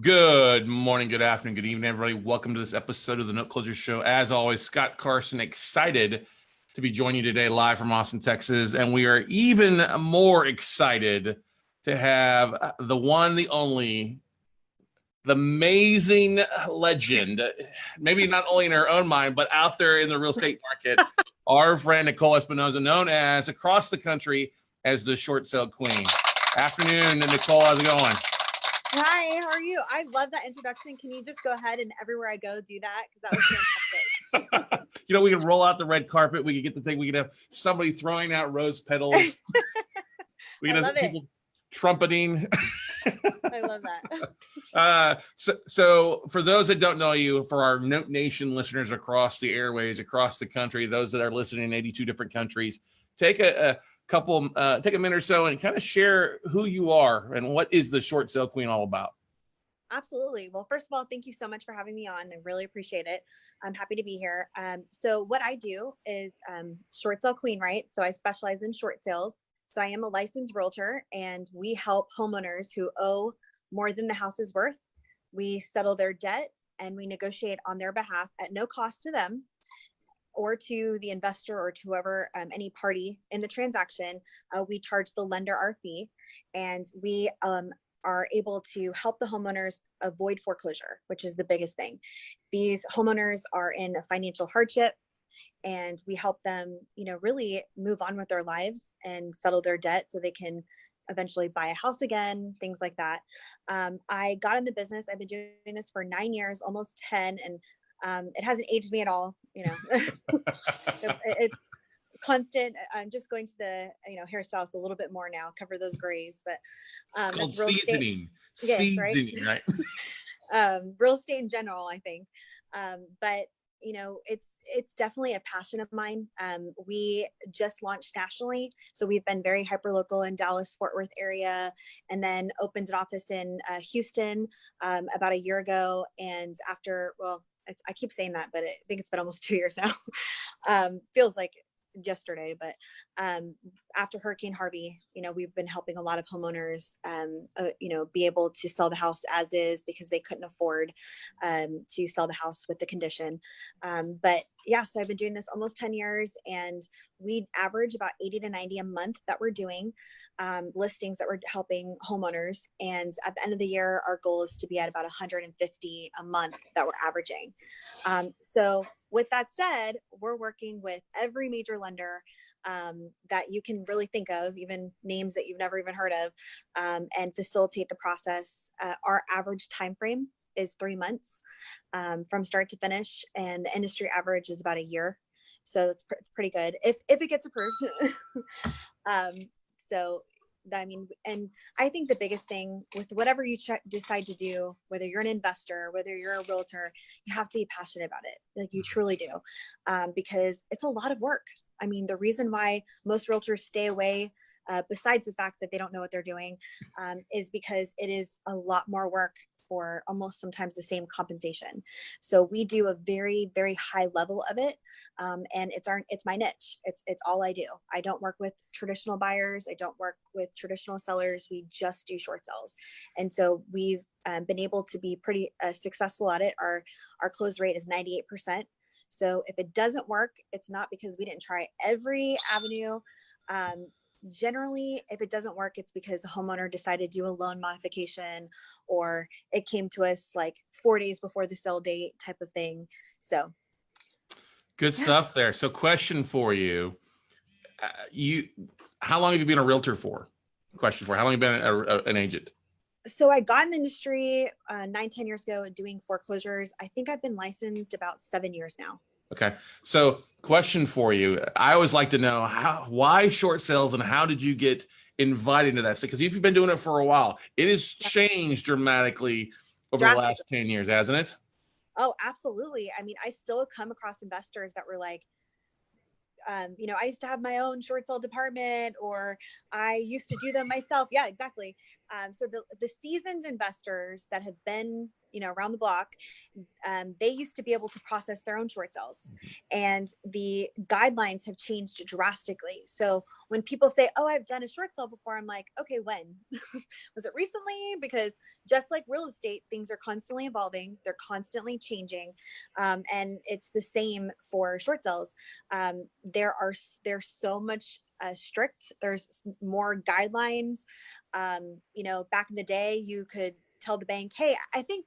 Good morning, good afternoon, good evening, everybody. Welcome to this episode of the Note Closer Show. As always, Scott Carson, excited to be joining you today live from Austin, Texas. And we are even more excited to have the one, the only, the amazing legend, maybe not only in her own mind, but out there in the real estate market, our friend Nicole Espinosa, known as across the country as the short sale queen. Afternoon, Nicole, how's it going? Hi, how are you? I love that introduction. Can you just go ahead and everywhere I go do that? Because that was fantastic. We can roll out the red carpet. We could get the thing. We could have somebody throwing out rose petals. We can have people trumpeting. I love that. So for those that don't know you, for our Note Nation listeners across the airways, across the country, those that are listening in 82 different countries, take a minute or so and kind of share who you are and what is the short sale queen all about. Absolutely. Well, first of all, thank you so much for having me on. I really appreciate it. I'm happy to be here. So what I do is short sale queen, right? So I specialize in short sales. So I am a licensed realtor, and we help homeowners who owe more than the house is worth. We settle their debt and we negotiate on their behalf at no cost to them or to the investor or to whoever, any party in the transaction. We charge the lender our fee, and we are able to help the homeowners avoid foreclosure, which is the biggest thing. These homeowners are in a financial hardship, and we help them, really move on with their lives and settle their debt so they can eventually buy a house again, things like that. I got in the business. I've been doing this for 9 years, almost 10, and it hasn't aged me at all. It's constant. I'm just going to the hairstylist a little bit more now, cover those grays, but it's called seasoning. Seasoning, right? Real estate in general, I think. But it's definitely a passion of mine. We just launched nationally, so we've been very hyper local in Dallas, Fort Worth area, and then opened an office in Houston about a year ago. And after, I keep saying that, but I think it's been almost 2 years now. Feels like yesterday, but after Hurricane Harvey, we've been helping a lot of homeowners be able to sell the house as is, because they couldn't afford to sell the house with the condition. But yeah, so I've been doing this almost 10 years, and we average about 80 to 90 a month that we're doing listings that we're helping homeowners. And at the end of the year, our goal is to be at about 150 a month that we're averaging. So with that said, we're working with every major lender that you can really think of, even names that you've never even heard of, and facilitate the process. Our average time frame is 3 months from start to finish, and the industry average is about a year. So it's pretty good if it gets approved. And I think the biggest thing with whatever you decide to do, whether you're an investor, whether you're a realtor, you have to be passionate about it. Like you truly do, because it's a lot of work. I mean, the reason why most realtors stay away, besides the fact that they don't know what they're doing, is because it is a lot more work for almost sometimes the same compensation. So we do a very, very high level of it. And it's my niche. It's all I do. I don't work with traditional buyers. I don't work with traditional sellers. We just do short sales. And so we've been able to be pretty successful at it. Our close rate is 98%. So if it doesn't work, it's not because we didn't try every avenue. Generally, if it doesn't work, it's because a homeowner decided to do a loan modification, or it came to us like 4 days before the sale date type of thing. So good stuff there. So question for you, how long have you been a realtor for? How long have you been an agent? So I got in the industry 9-10 years ago doing foreclosures. I think I've been licensed about 7 years now. Okay. So question for you. I always like to know why short sales, and how did you get invited into that? Because if you've been doing it for a while, it has changed dramatically over the last 10 years, hasn't it? Oh, absolutely. I mean, I still come across investors that were like, I used to have my own short sale department, or I used to do them myself. Yeah, exactly. So the seasoned investors that have been, around the block, they used to be able to process their own short sales, and the guidelines have changed drastically. So when people say, "Oh, I've done a short sale before," I'm like, "Okay, when?" Was it recently? Because just like real estate, things are constantly evolving. They're constantly changing. And it's the same for short sales. There's so much strict. There's more guidelines. Back in the day, you could tell the bank, "Hey, I think,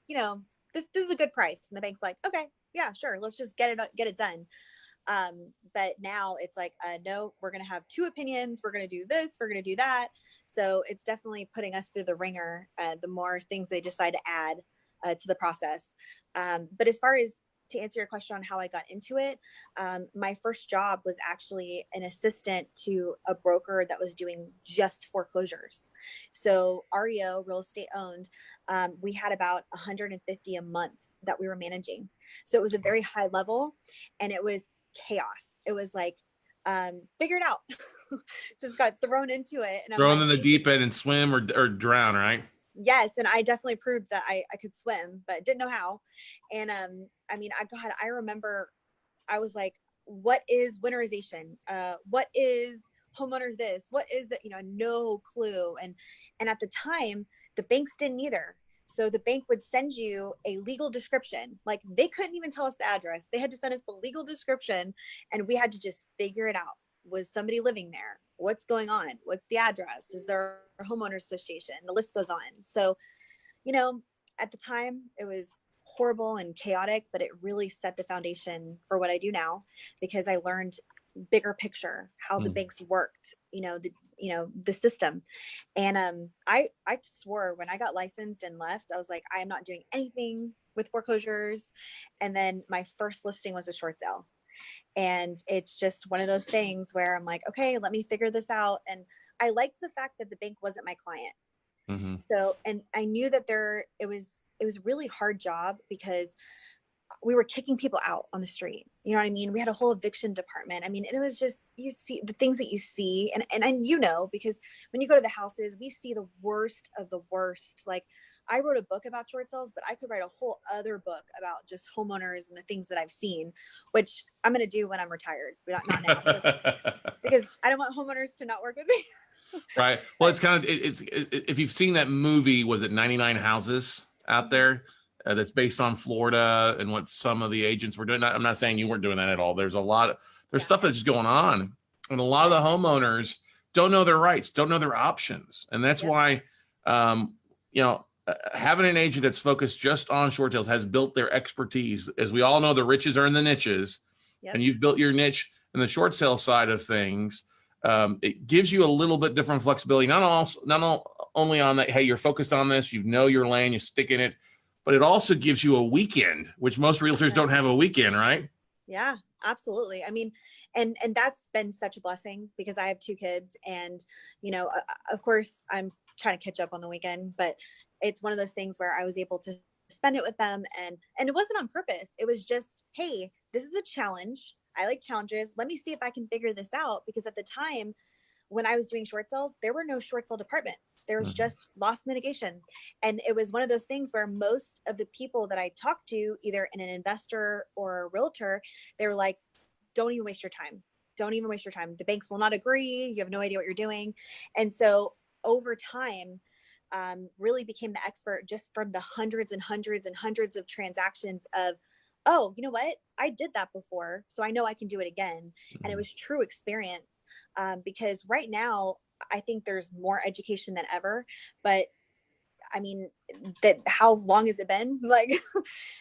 this is a good price." And the bank's like, "Okay, yeah, sure. Let's just get it done." But now it's like, no, we're going to have two opinions. We're going to do this. We're going to do that. So it's definitely putting us through the ringer. The more things they decide to add to the process. But as far as to answer your question on how I got into it, my first job was actually an assistant to a broker that was doing just foreclosures. So REO, real estate owned, we had about 150 a month that we were managing. So it was a very high level, and it was chaos. It was like, figure it out. Just got thrown into it. And I'm Thrown like, in the deep end and swim or drown, right? yes. And I definitely proved that I could swim, but didn't know how. And I remember I was like, what is winterization? What is homeowners this? What is that? No clue. And at the time, the banks didn't either. So the bank would send you a legal description. Like, they couldn't even tell us the address. They had to send us the legal description, and we had to just figure it out. Was somebody living there? What's going on? What's the address? Is there a homeowners association? The list goes on. So, at the time it was horrible and chaotic, but it really set the foundation for what I do now, because I learned bigger picture, how the banks worked, the system. And I swore when I got licensed and left, I was like, I am not doing anything with foreclosures. And then my first listing was a short sale. And it's just one of those things where I'm like, okay, let me figure this out. And I liked the fact that the bank wasn't my client. Mm-hmm. So, and I knew that it was a really hard job, because we were kicking people out on the street. You know what I mean? We had a whole eviction department. I mean, and it was just, you see the things that you see, and because when you go to the houses, we see the worst of the worst. Like, I wrote a book about short sales, but I could write a whole other book about just homeowners and the things that I've seen, which I'm going to do when I'm retired, not now, because I don't want homeowners to not work with me. Right. Well, it's kind of, if you've seen that movie, was it 99 Houses out there? That's based on Florida and what some of the agents were doing. I'm not saying you weren't doing that at all. There's stuff that's going on. And a lot of the homeowners don't know their rights, don't know their options. And that's why, having an agent that's focused just on short sales has built their expertise. As we all know, the riches are in the niches. And you've built your niche in the short sale side of things. It gives you a little bit different flexibility, not only on that, hey, you're focused on this, your lane, you stick in it, but it also gives you a weekend, which most realtors don't have a weekend, right? Yeah, absolutely. I mean, and that's been such a blessing, because I have two kids, and, of course I'm trying to catch up on the weekend, but it's one of those things where I was able to spend it with them. And it wasn't on purpose. It was just, hey, this is a challenge. I like challenges. Let me see if I can figure this out. Because at the time when I was doing short sales, there were no short sale departments. There was just loss mitigation. And it was one of those things where most of the people that I talked to, either in an investor or a realtor, they were like, don't even waste your time. Don't even waste your time. The banks will not agree. You have no idea what you're doing. And so over time, really became the expert just from the hundreds and hundreds and hundreds of transactions of, oh, you know what? I did that before, so I know I can do it again. And it was true experience, because right now I think there's more education than ever. But I mean, that how long has it been? Like,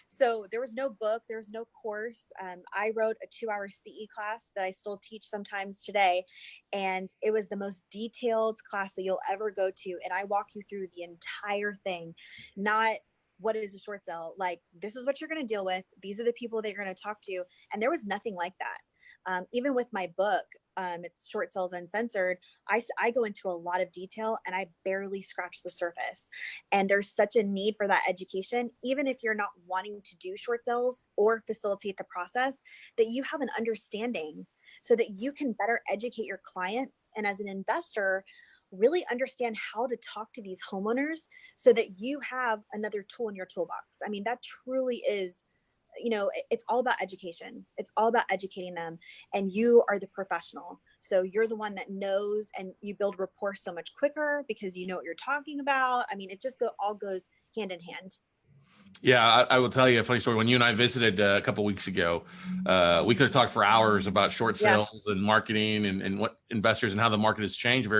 so there was no book, there was no course. I wrote a 2-hour CE class that I still teach sometimes today. And it was the most detailed class that you'll ever go to. And I walk you through the entire thing, not what is a short sale. Like, this is what you're going to deal with. These are the people that you're going to talk to. And there was nothing like that. Even with my book, it's Short Sales Uncensored. I go into a lot of detail, and I barely scratch the surface. And there's such a need for that education, even if you're not wanting to do short sales or facilitate the process, that you have an understanding so that you can better educate your clients. And as an investor, really understand how to talk to these homeowners so that you have another tool in your toolbox. I mean, that truly is, it's all about education. It's all about educating them, and you are the professional. So you're the one that knows, and you build rapport so much quicker because you know what you're talking about. I mean, it just all goes hand in hand. Yeah, I will tell you a funny story. When you and I visited a couple of weeks ago, we could have talked for hours about short sales and marketing and what investors and how the market has changed.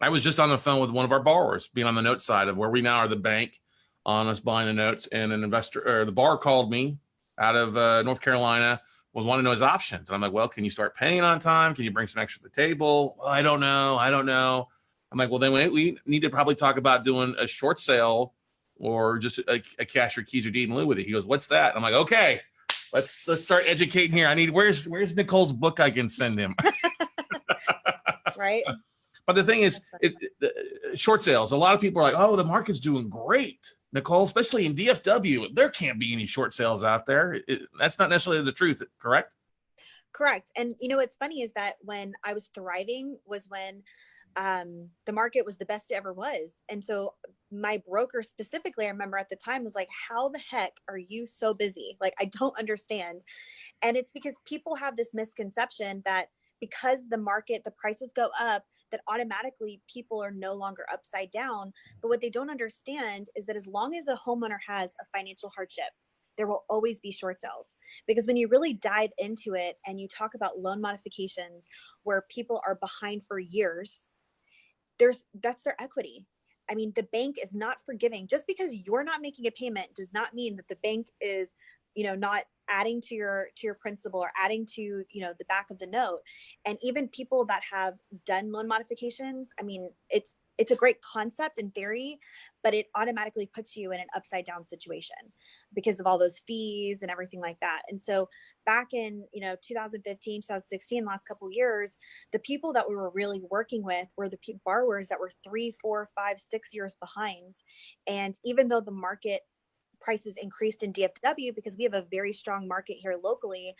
I was just on the phone with one of our borrowers, being on the note side of where we now are the bank on us buying the notes, and an investor or the borrower called me out of North Carolina, was wanting to know his options. And I'm like, well, can you start paying on time? Can you bring some extra to the table? Well, I don't know. I'm like, well, then we need to probably talk about doing a short sale or just a cash or keys or deed in lieu with it. He goes, what's that? I'm like, okay, let's start educating here. I need, where's Nicole's book I can send him? Right. But the thing is, short sales, a lot of people are like, oh, the market's doing great, Nicole, especially in DFW. There can't be any short sales out there. That's not necessarily the truth, correct? Correct. And what's funny is that when I was thriving was when the market was the best it ever was. And so my broker specifically, I remember at the time, was like, how the heck are you so busy? Like, I don't understand. And it's because people have this misconception that because the market, the prices go up, that automatically people are no longer upside down. But what they don't understand is that as long as a homeowner has a financial hardship, there will always be short sales. Because when you really dive into it and you talk about loan modifications where people are behind for years, that's their equity. I mean, the bank is not forgiving. Just because you're not making a payment does not mean that the bank is, not adding to your principal or adding to, the back of the note. And even people that have done loan modifications, I mean, it's a great concept in theory, but it automatically puts you in an upside down situation because of all those fees and everything like that. And so back in, 2015, 2016, last couple of years, the people that we were really working with were the borrowers that were 3, 4, 5, 6 years behind. And even though the market prices increased in DFW, because we have a very strong market here locally,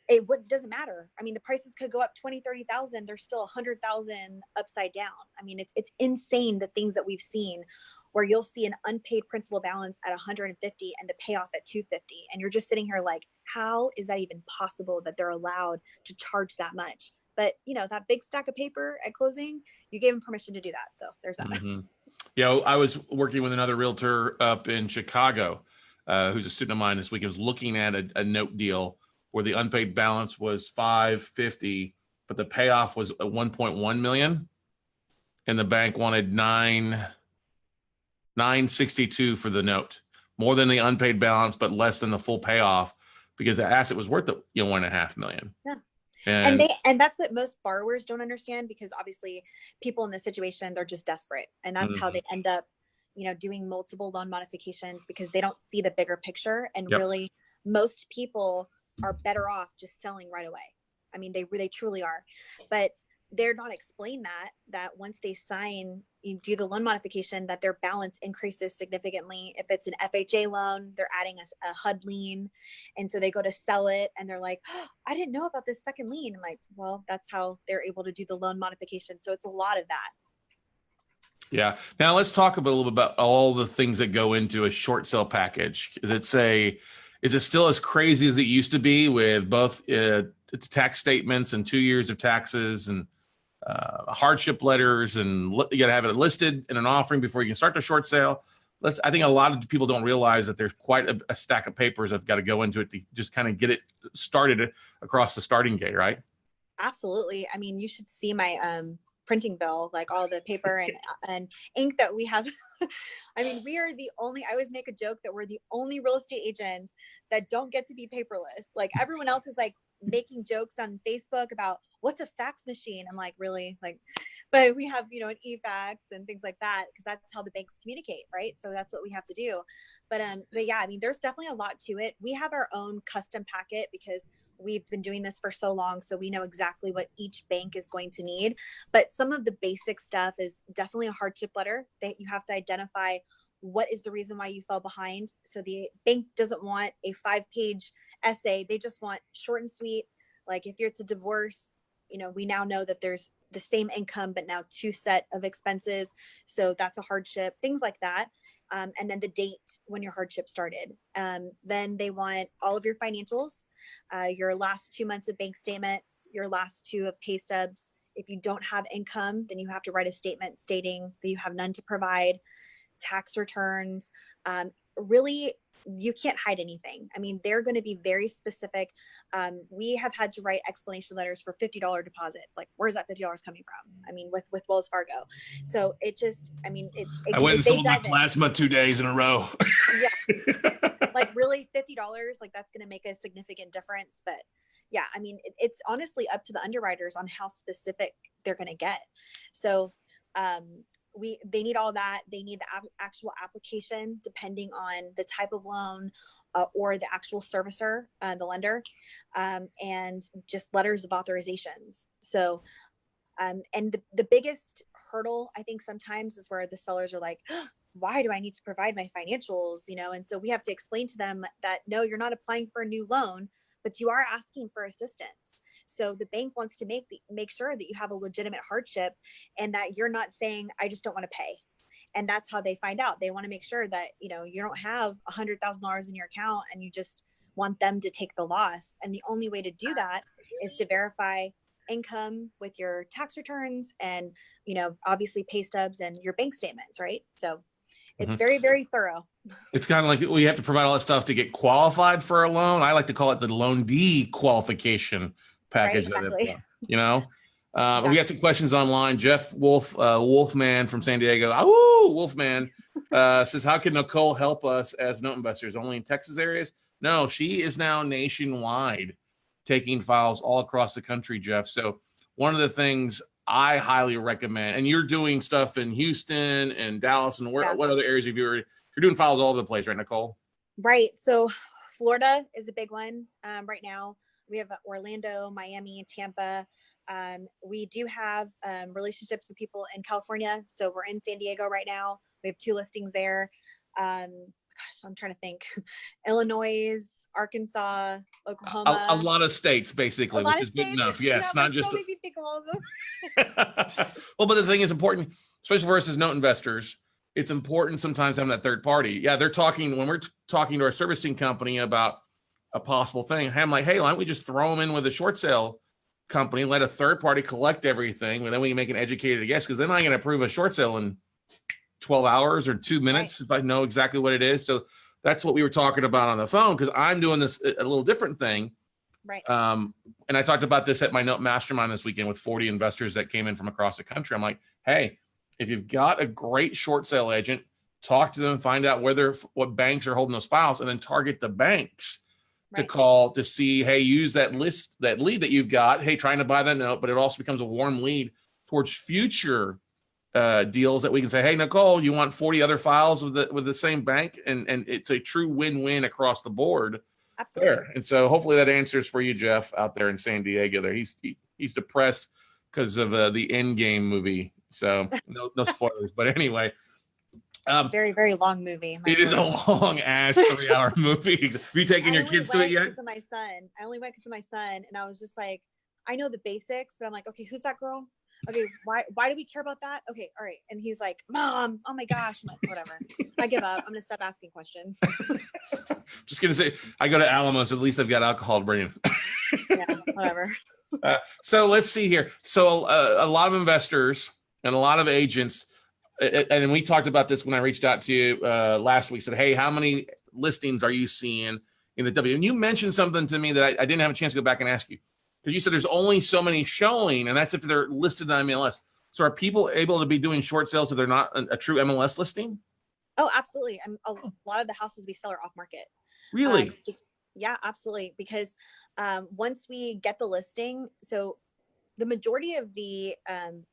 it doesn't matter. I mean, the prices could go up 20, 30,000. There's still 100,000 upside down. I mean, it's insane the things that we've seen where you'll see an unpaid principal balance at 150 and the payoff at 250. And you're just sitting here like, how is that even possible that they're allowed to charge that much? But that big stack of paper at closing, you gave them permission to do that. So there's that. Mm-hmm. Yeah, I was working with another realtor up in Chicago, who's a student of mine this week. I was looking at a note deal where the unpaid balance was $550, but the payoff was $1.1 million, and the bank wanted $962 for the note, more than the unpaid balance, but less than the full payoff because the asset was worth $1.5 million. Yeah. And that's what most borrowers don't understand, because obviously people in this situation, they're just desperate. And that's how they end up, doing multiple loan modifications because they don't see the bigger picture. And really, most people are better off just selling right away. I mean, they truly are. But they're not explained that once they sign, you do the loan modification, that their balance increases significantly. If it's an FHA loan, they're adding a HUD lien. And so they go to sell it and they're like, oh, I didn't know about this second lien. I'm like, well, that's how they're able to do the loan modification. So it's a lot of that. Yeah. Now let's talk a little bit about all the things that go into a short sale package. Is it still as crazy as it used to be with both tax statements and 2 years of taxes and hardship letters, and you got to have it listed in an offering before you can start the short sale? I think a lot of people don't realize that there's quite a stack of papers that have got to go into it to just kind of get it started across the starting gate, right? Absolutely. I mean, you should see my printing bill, like all the paper and ink that we have. I mean, we are I always make a joke that we're the only real estate agents that don't get to be paperless. Like everyone else is like making jokes on Facebook about what's a fax machine. I'm like, really? Like, but we have, an e-fax and things like that, because that's how the banks communicate, right? So that's what we have to do. But yeah, I mean, there's definitely a lot to it. We have our own custom packet because we've been doing this for so long. So we know exactly what each bank is going to need. But some of the basic stuff is definitely a hardship letter that you have to identify what is the reason why you fell behind. So the bank doesn't want a 5-page essay. They just want short and sweet. Like if it's a divorce, we now know that there's the same income, but now 2 set of expenses. So that's a hardship, things like that. And then the date when your hardship started. Then they want all of your financials, your last 2 months of bank statements, your last 2 of pay stubs. If you don't have income, then you have to write a statement stating that you have none to provide, tax returns. Really, you can't hide anything. I mean, they're going to be very specific. We have had to write explanation letters for $50 deposits. Like, where's that $50 coming from? I mean, with Wells Fargo. So it just, I mean, I went and sold my plasma 2 days in a row. Yeah. Like really $50, like that's going to make a significant difference. But yeah, I mean, it's honestly up to the underwriters on how specific they're going to get. So, they need all that. They need the actual application, depending on the type of loan or the actual servicer, the lender, and just letters of authorizations. So, and the biggest hurdle, I think sometimes, is where the sellers are like, oh, why do I need to provide my financials? And so we have to explain to them that, no, you're not applying for a new loan, but you are asking for assistance. So the bank wants to make sure that you have a legitimate hardship and that you're not saying, I just don't want to pay. And that's how they find out. They want to make sure that, you don't have $100,000 in your account and you just want them to take the loss. And the only way to do that is to verify income with your tax returns and, obviously pay stubs and your bank statements, right? So it's very, very thorough. It's kind of like we have to provide all that stuff to get qualified for a loan. I like to call it the loan D-qualification package. Right, exactly. Exactly. We got some questions online. Jeff Wolfman from San Diego. Oh, Wolfman says, how can Nicole help us as note investors? Only in Texas areas? No, she is now nationwide, taking files all across the country, Jeff. So one of the things I highly recommend, and you're doing stuff in Houston and Dallas and what other areas have you're doing files all over the place, right, Nicole? Right. So Florida is a big one right now. We have Orlando, Miami, Tampa. We do have relationships with people in California. So we're in San Diego right now. We have 2 listings there. I'm trying to think. Illinois, Arkansas, Oklahoma. A lot of states, basically, which is good enough. Yes, not just. Don't make me think of all of them. Well, but the thing is important, especially for us as note investors, it's important sometimes having that third party. Yeah, they're talking, when we're talking to our servicing company about a possible thing, I'm like, hey, why don't we just throw them in with a short sale company, let a third party collect everything, and then we can make an educated guess, because they're not going to approve a short sale in 12 hours or 2 minutes if I know exactly what it is. So that's what we were talking about on the phone, because I'm doing this a little different thing. Right. And I talked about this at my note mastermind this weekend with 40 investors that came in from across the country. I'm like, hey, if you've got a great short sale agent, talk to them, find out what banks are holding those files, and then target the banks to call to see, hey, use that lead that you've got, hey, trying to buy that note, but it also becomes a warm lead towards future deals that we can say, hey, Nicole, you want 40 other files with the same bank? And it's a true win-win across the board. Absolutely. There. And so hopefully that answers for you, Jeff, out there in San Diego there. He's depressed because of the Endgame movie. So no spoilers, but anyway. Very, very long movie. It is a long ass 3-hour movie. Have you taken your kids to it yet? I only went because of my son, and I was just like, I know the basics, but I'm like, okay, who's that girl? Okay, why do we care about that? Okay, all right. And he's like, Mom, oh my gosh. I'm like, whatever. I give up. I'm gonna stop asking questions. Just gonna say, I go to Alamos. At least I've got alcohol to bring in. Yeah, whatever. So let's see here. So a lot of investors and a lot of agents. And we talked about this when I reached out to you last week, said, hey, how many listings are you seeing in the W? And you mentioned something to me that I didn't have a chance to go back and ask you, because you said there's only so many showing, and that's if they're listed on MLS. So are people able to be doing short sales if they're not a true MLS listing? Oh, absolutely. A lot of the houses we sell are off market. Really? Yeah, absolutely. Because once we get the listing, so the majority of the,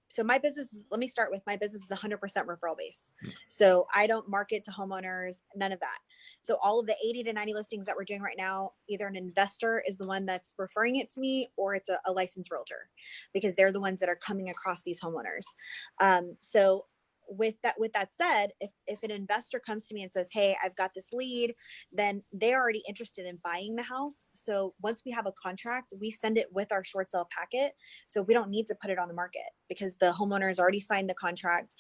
so my business is, let me start with, my business is 100% referral base. So I don't market to homeowners, none of that. So all of the 80 to 90 listings that we're doing right now, either an investor is the one that's referring it to me, or it's a licensed realtor, because they're the ones that are coming across these homeowners. So with that said, if an investor comes to me and says, hey, I've got this lead, then they're already interested in buying the house. So once we have a contract, we send it with our short sale packet. So we don't need to put it on the market because the homeowner has already signed the contract.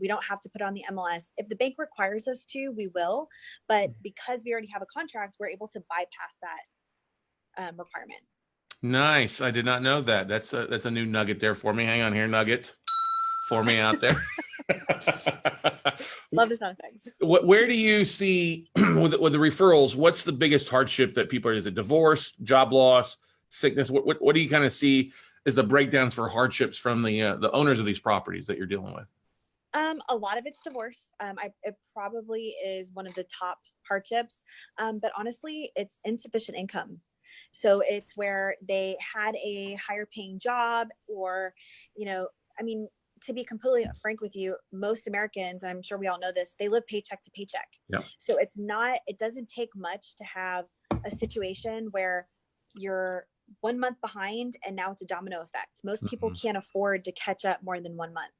We don't have to put it on the MLS. If the bank requires us to, we will. But because we already have a contract, we're able to bypass that requirement. Nice. I did not know that. That's a new nugget there for me. Hang on here, nugget. For me out there. Love the sound effects. Where do you see with the referrals? What's the biggest hardship that people are? Is it divorce, job loss, sickness? What do you kind of see as the breakdowns for hardships from the owners of these properties that you're dealing with? A lot of it's divorce. It probably is one of the top hardships. But honestly, it's insufficient income. So it's where they had a higher paying job, or, I mean, to be completely frank with you, most Americans, I'm sure we all know this, they live paycheck to paycheck. Yeah. So it doesn't take much to have a situation where you're 1 month behind and now it's a domino effect. Most people can't afford to catch up more than 1 month.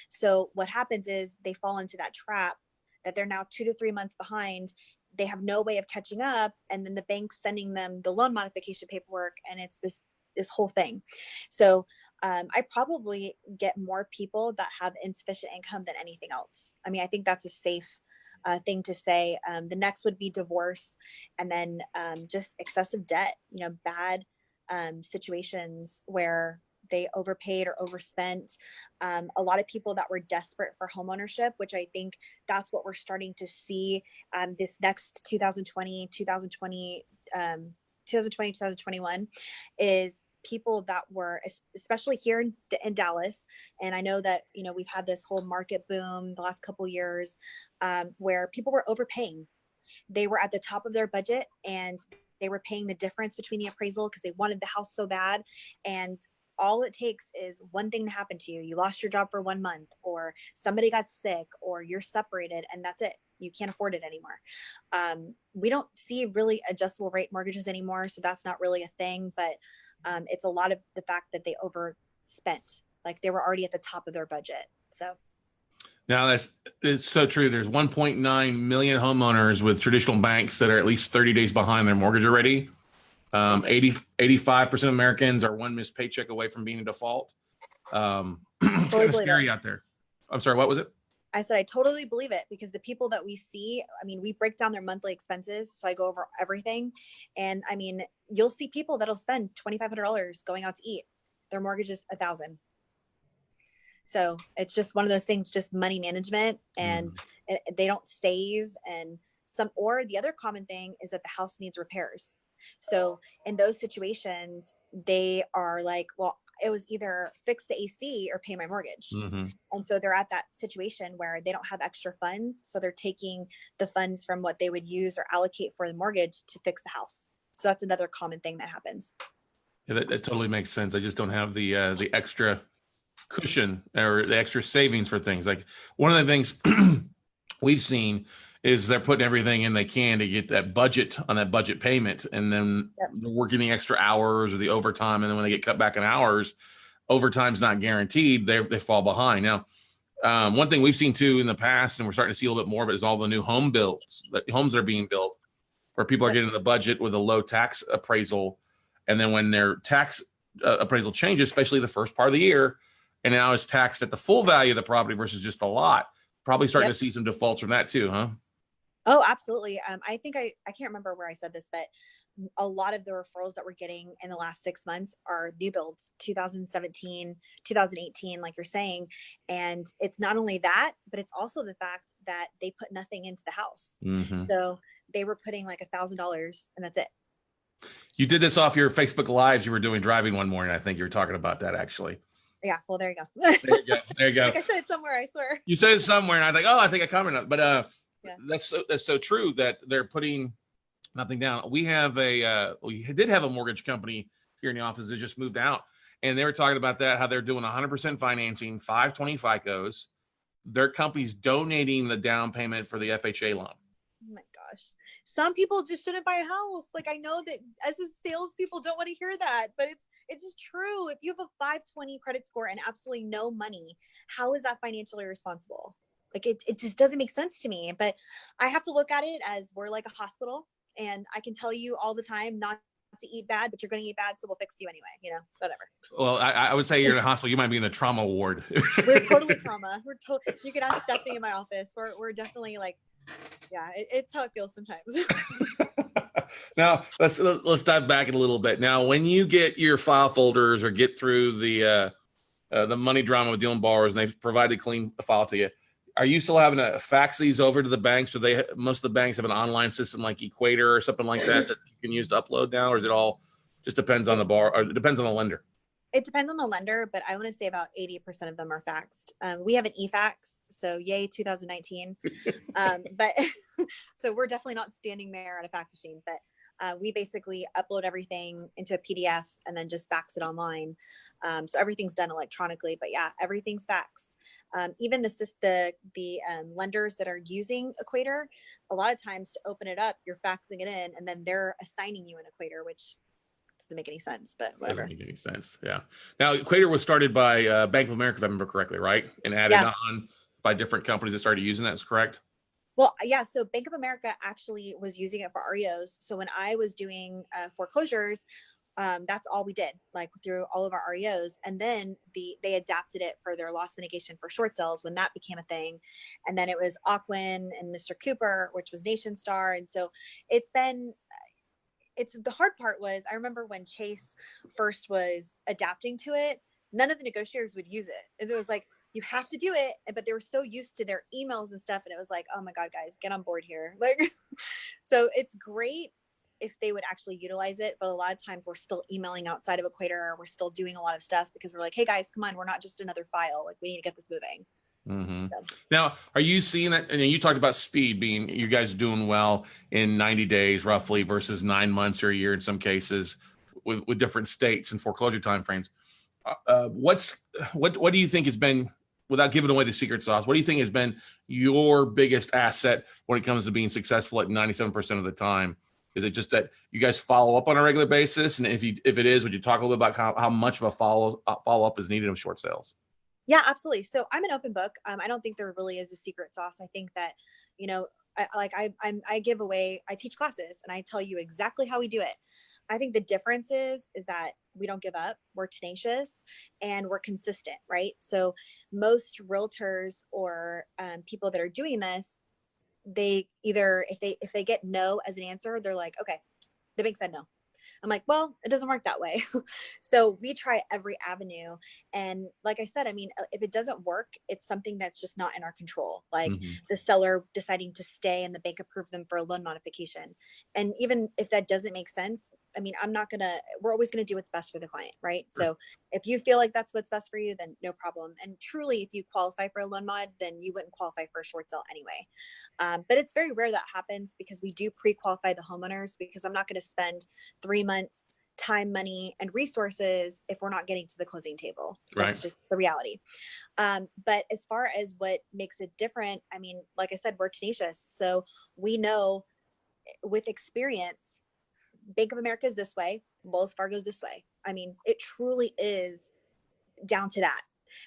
So what happens is they fall into that trap that they're now 2 to 3 months behind. They have no way of catching up. And then the bank's sending them the loan modification paperwork. And it's this whole thing. So I probably get more people that have insufficient income than anything else. I mean, I think that's a safe thing to say. The next would be divorce, and then just excessive debt, bad situations where they overpaid or overspent. A lot of people that were desperate for homeownership, which I think that's what we're starting to see this next 2021 is people that were, especially here in Dallas. And I know that, we've had this whole market boom the last couple of years where people were overpaying. They were at the top of their budget and they were paying the difference between the appraisal because they wanted the house so bad. And all it takes is one thing to happen to you. You lost your job for 1 month, or somebody got sick, or you're separated, and that's it. You can't afford it anymore. We don't see really adjustable rate mortgages anymore. So that's not really a thing, but it's a lot of the fact that they overspent, like they were already at the top of their budget. So now it's so true. There's 1.9 million homeowners with traditional banks that are at least 30 days behind their mortgage already. 85% of Americans are one missed paycheck away from being in default. It's kind of scary out there. I'm sorry, what was it? I said, I totally believe it, because the people that we see, I mean, we break down their monthly expenses. So I go over everything. And I mean, you'll see people that'll spend $2,500 going out to eat. Their mortgage is $1,000. So it's just one of those things, just money management, and they don't save. And or the other common thing is that the house needs repairs. So in those situations, they are like, well, it was either fix the AC or pay my mortgage. And so they're at that situation where they don't have extra funds. So they're taking the funds from what they would use or allocate for the mortgage to fix the house. So that's another common thing that happens. Yeah, that totally makes sense. I just don't have the extra cushion or the extra savings for things. Like one of the things we've seen is they're putting everything in they can to get that budget on that budget payment. And then they're working the extra hours or the overtime. And then when they get cut back in hours, overtime's not guaranteed. They fall behind. Now, one thing we've seen too in the past, and we're starting to see a little bit more, but is all the new homes that are being built where people are getting the budget with a low tax appraisal. And then when their tax appraisal changes, especially the first part of the year, and now it's taxed at the full value of the property versus just a lot, probably starting to see some defaults from that too, huh? Oh, absolutely. I think I can't remember where I said this, but a lot of the referrals that we're getting in the last 6 months are new builds, 2017, 2018, like you're saying. And it's not only that, but it's also the fact that they put nothing into the house. So they were putting like $1,000 and that's it. You did this off your Facebook Lives you were doing driving one morning. I think you were talking about that actually. Yeah. Well, there you go. There you go. Like I said it somewhere, I swear. You said it somewhere and I think, I think I commented on it. But that's so true that they're putting nothing down. We did have a mortgage company here in the office that just moved out, and they were talking about that, how they're doing 100% financing, 520 FICOs. Their company's donating the down payment for the FHA loan. Oh my gosh. Some people just shouldn't buy a house. Like I know that as a salespeople don't want to hear that, but It's just true. If you have a 520 credit score and absolutely no money, how is that financially responsible? Like it just doesn't make sense to me. But I have to look at it as we're like a hospital, and I can tell you all the time not to eat bad, but you're going to eat bad, so we'll fix you anyway. Whatever. Well, I would say you're in a hospital. You might be in the trauma ward. We're totally trauma. You can ask Stephanie in my office. We're definitely like, yeah, it's how it feels sometimes. Now let's dive back a little bit. Now, when you get your file folders or get through the money drama with dealing borrowers, and they've provided a clean file to you, are you still having to fax these over to the banks? Do most of the banks have an online system like Equator or something like that you can use to upload now, or is it all just depends on the or it depends on the lender? It depends on the lender, but I want to say about 80% of them are faxed. We have an e-fax, so yay 2019. But so we're definitely not standing there at a fax machine, but we basically upload everything into a PDF and then just fax it online. So everything's done electronically, but yeah, everything's fax. Even the lenders that are using Equator, a lot of times to open it up, you're faxing it in and then they're assigning you an Equator, which doesn't make any sense, but whatever. Doesn't make any sense. Yeah. Now, Equator was started by Bank of America, if I remember correctly, right? And added on by different companies that started using that. Is correct? Well, yeah. So Bank of America actually was using it for REOs. So when I was doing foreclosures, that's all we did, like through all of our REOs. And then they adapted it for their loss mitigation for short sales when that became a thing. And then it was Aquin and Mr. Cooper, which was Nation Star. And so it's the hard part was, I remember when Chase first was adapting to it, none of the negotiators would use it. And it was like, you have to do it. But they were so used to their emails and stuff. And it was like, oh my God, guys, get on board here. Like, so it's great if they would actually utilize it. But a lot of times we're still emailing outside of Equator. We're still doing a lot of stuff because we're like, hey guys, come on, we're not just another file. Like we need to get this moving. Mm-hmm. Now, are you seeing that? And you talked about speed being, you guys doing well in 90 days roughly versus 9 months or a year in some cases with different states and foreclosure timeframes. What do you think has been, without giving away the secret sauce, what do you think has been your biggest asset when it comes to being successful at 97% of the time? Is it just that you guys follow up on a regular basis? And if it is, would you talk a little bit about how much of a follow up is needed of short sales? Yeah, absolutely. So I'm an open book. I don't think there really is a secret sauce. I think that, I give away, I teach classes and I tell you exactly how we do it. I think the difference is that we don't give up, we're tenacious and we're consistent, right? So most realtors or people that are doing this, they either, if they get no as an answer, they're like, okay, the bank said no. I'm like, well, it doesn't work that way. So we try every avenue. And like I said, I mean, if it doesn't work, it's something that's just not in our control. Like the seller deciding to stay and the bank approved them for a loan modification. And even if that doesn't make sense, I mean, we're always going to do what's best for the client, right? Sure. So if you feel like that's what's best for you, then no problem. And truly, if you qualify for a loan mod, then you wouldn't qualify for a short sale anyway. But it's very rare that happens because we do pre-qualify the homeowners, because I'm not going to spend 3 months time, money, and resources if we're not getting to the closing table. That's just the reality. But as far as what makes it different, I mean, like I said, we're tenacious. So we know with experience, Bank of America is this way, Wells Fargo is this way. I mean, it truly is down to that,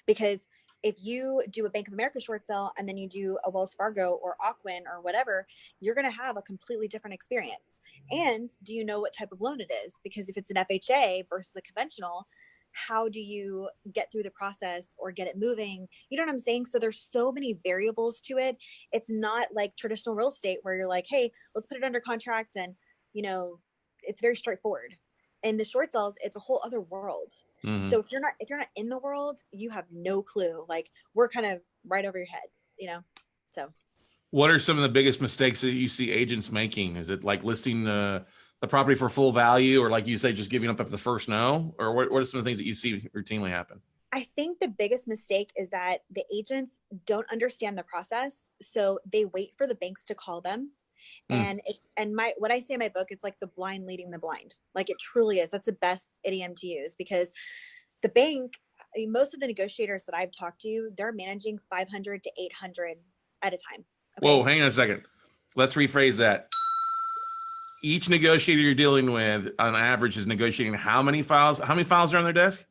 because if you do a Bank of America short sale and then you do a Wells Fargo or Aquin or whatever, you're going to have a completely different experience. And do you know what type of loan it is? Because if it's an FHA versus a conventional, how do you get through the process or get it moving? You know what I'm saying? So there's so many variables to it. It's not like traditional real estate where you're like, hey, let's put it under contract and, it's very straightforward. In the short sales, it's a whole other world. So if you're not in the world, you have no clue. Like we're kind of right over your head, So what are some of the biggest mistakes that you see agents making? Is it like listing the property for full value, or like you say, just giving up at the first no? Or what are some of the things that you see routinely happen? I think the biggest mistake is that the agents don't understand the process. So they wait for the banks to call them. And what I say in my book, it's like the blind leading the blind. Like it truly is. That's the best idiom to use, because the bank, most of the negotiators that I've talked to, they're managing 500 to 800 at a time. Okay? Whoa, hang on a second. Let's rephrase that. each negotiator you're dealing with on average is negotiating how many files? How many files are on their desk?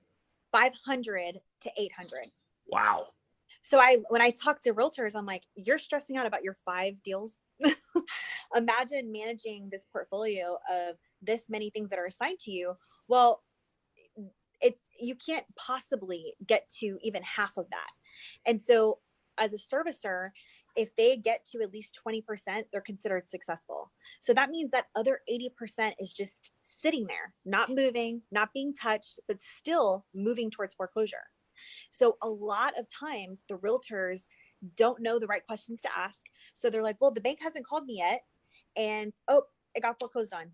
500 to 800. Wow. So when I talk to realtors, I'm like, you're stressing out about your 5 deals. Imagine managing this portfolio of this many things that are assigned to you. Well, you can't possibly get to even half of that. And so as a servicer, if they get to at least 20%, they're considered successful. So that means that other 80% is just sitting there, not moving, not being touched, but still moving towards foreclosure. So a lot of times the realtors don't know the right questions to ask. So they're like, well, the bank hasn't called me yet. And, oh, it got foreclosed on.